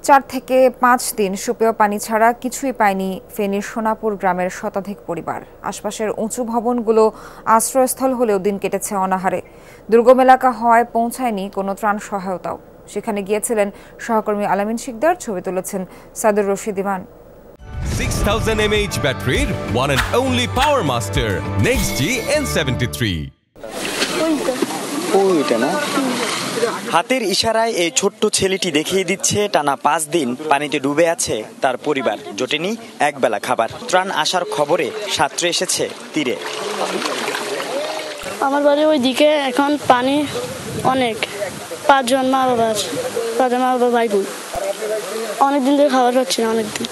4 থেকে 5 দিন সুপেয় পানি ছাড়া কিছুই পায়নি ফেনীর সোনাপুর গ্রামের শতাধিক পরিবার। আশপাশের উঁচু ভবনগুলো আশ্রয়স্থল হলেও দিন কেটেছে অনাহারে। দুর্গম এলাকা হওয়ায় পৌঁছায়নি কোনো ত্রাণ সহায়তাও। সেখানে গিয়েছিলেন সহকর্মী আলামিন শিকদার, ছবি তুলেছেন সাদুর রশিদ ইমান। 6000 mAh ব্যাটারির one and only power master NextG N73। হাতের ইশারায় এই ছোট্ট ছেলেটি দেখিয়ে দিচ্ছে টানা 5 দিন পানিতে ডুবে আছে তার পরিবার। জোটেনি একবেলা খাবার। ত্রাণ আসার খবরে সাঁতরে এসেছে তীরে। আমার বাড়ি ওই দিকে, এখন পানি অনেক। 5 জন মা বাবা ভাই বোন অনেকদিন ধরে খাবার পাচ্ছি না, অনেকদিন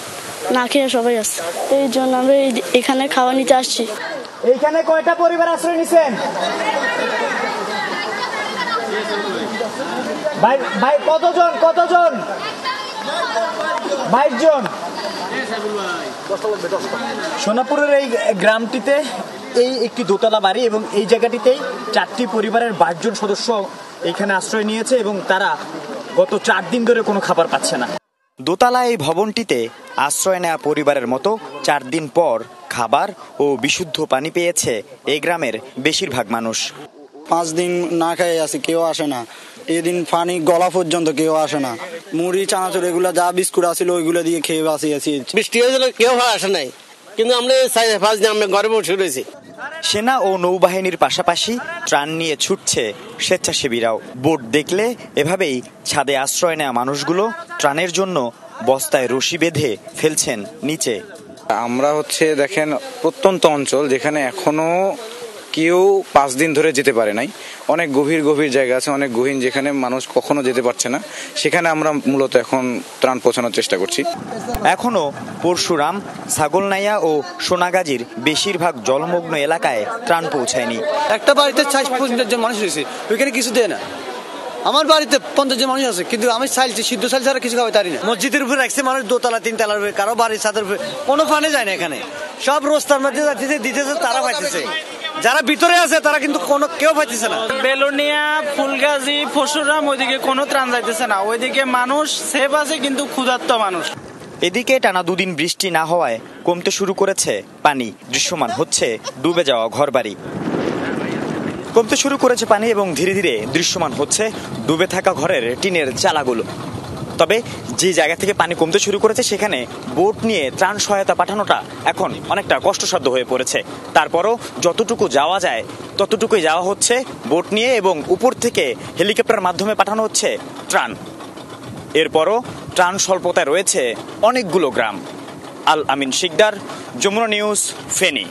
না খেয়ে সবাই আসছে। এই জন্য আমরা এখানে খাওয়া নিতে আসছি। এইখানে কয়টা পরিবার আশ্রয় নিছেন? ভাই কতজন? 22 জন। সোনাপুরের এই গ্রামটিতে এই একটি দোতলা বাড়ি এবং এই জায়গাটিতেই 4টি পরিবারের 22 জন সদস্য এখানে আশ্রয় নিয়েছে এবং তারা গত 4 দিন ধরে কোনো খাবার পাচ্ছে না। দোতলা এই ভবনটিতে আশ্রয় নেওয়া পরিবারের মতো 4 দিন পর খাবার ও বিশুদ্ধ পানি পেয়েছে এই গ্রামের বেশিরভাগ মানুষ। 5 দিন না খেয়ে আসি, কেউ আসে না। এদিন পানি গলা পর্যন্ত কেউ আসে না। মুড়ি চানাচুর এগুলো যা বিস্কুট আসছিল ওইগুলো দিয়ে খেয়ে আসি। বৃষ্টি হয়েছিল, কেউ আসে নাই, কিন্তু আমরা 5 দিন আমরা ঘরে বসে রয়েছি। সেনা ও নৌবাহিনীর পাশাপাশি ত্রাণ নিয়ে ছুটছে স্বেচ্ছাসেবীরাও। বোট দেখলে এভাবেই ছাদে আশ্রয় নেওয়া মানুষগুলো ত্রাণের জন্য বস্তায় রশি বেঁধে ফেলছেন নিচে। আমরা দেখেন প্রত্যন্ত অঞ্চল, যেখানে এখনো কেউ 5 দিন ধরে যেতে পারে নাই। অনেক গভীর জায়গা আছে, অনেক গহীন, যেখানে মানুষ কখনো যেতে পারছে না। সেখানে আমরা মূলত এখন ত্রাণ পৌঁছানোর চেষ্টা করছি। এখনো পরশুরাম, ছাগলনাইয়া ও সোনাগাজীর বেশিরভাগ জলমগ্ন এলাকায় ত্রাণ পৌঁছায়নি। একটা বাড়িতে 40-50 জন মানুষ রয়েছে, ওইখানে কিছু দেয় না। আমার বাড়িতে 50 জন মানুষ আছে, কিন্তু আমি সিদ্ধ চাল ছাড়া কিছু খাওয়াই পারি না। মসজিদের উপরে রাখছে মানুষ, 2তলা 3তলার উপরে, কারো বাড়ির ছাদের উপরে কোনো পানি যায় না। এখানে সব রাস্তার মধ্যে দিতেছে, তারা পাইতেছে। যারা ভিতরে আছে তারা কিন্তু কেউ পাইতেছে না। বেলোনিয়া, ফুলগাজী, পরশুরাম ওইদিকে কোনো ত্রাণ যাইতেছে না। ওইদিকে মানুষ সেফ আছে, কিন্তু ক্ষুধার্ত মানুষ। এদিকে টানা 2 দিন বৃষ্টি না হওয়ায় কমতে শুরু করেছে পানি। দৃশ্যমান হচ্ছে ডুবে যাওয়া ঘরবাড়ি। কমতে শুরু করেছে পানি এবং ধীরে ধীরে দৃশ্যমান হচ্ছে ডুবে থাকা ঘরের টিনের চালাগুলো। তবে যে জায়গা থেকে পানি কমতে শুরু করেছে সেখানে বোট নিয়ে ত্রাণ সহায়তা পাঠানোটা এখন অনেকটা কষ্টসাধ্য হয়ে পড়েছে। তারপরও যতটুকু যাওয়া যায় ততটুকুই যাওয়া হচ্ছে বোট নিয়ে, এবং উপর থেকে হেলিকপ্টার মাধ্যমে পাঠানো হচ্ছে ত্রাণ। এরপরও ত্রাণ স্বল্পতায় রয়েছে অনেকগুলো গ্রাম। আল আমিন শিকদার, যমুনা নিউজ, ফেনী।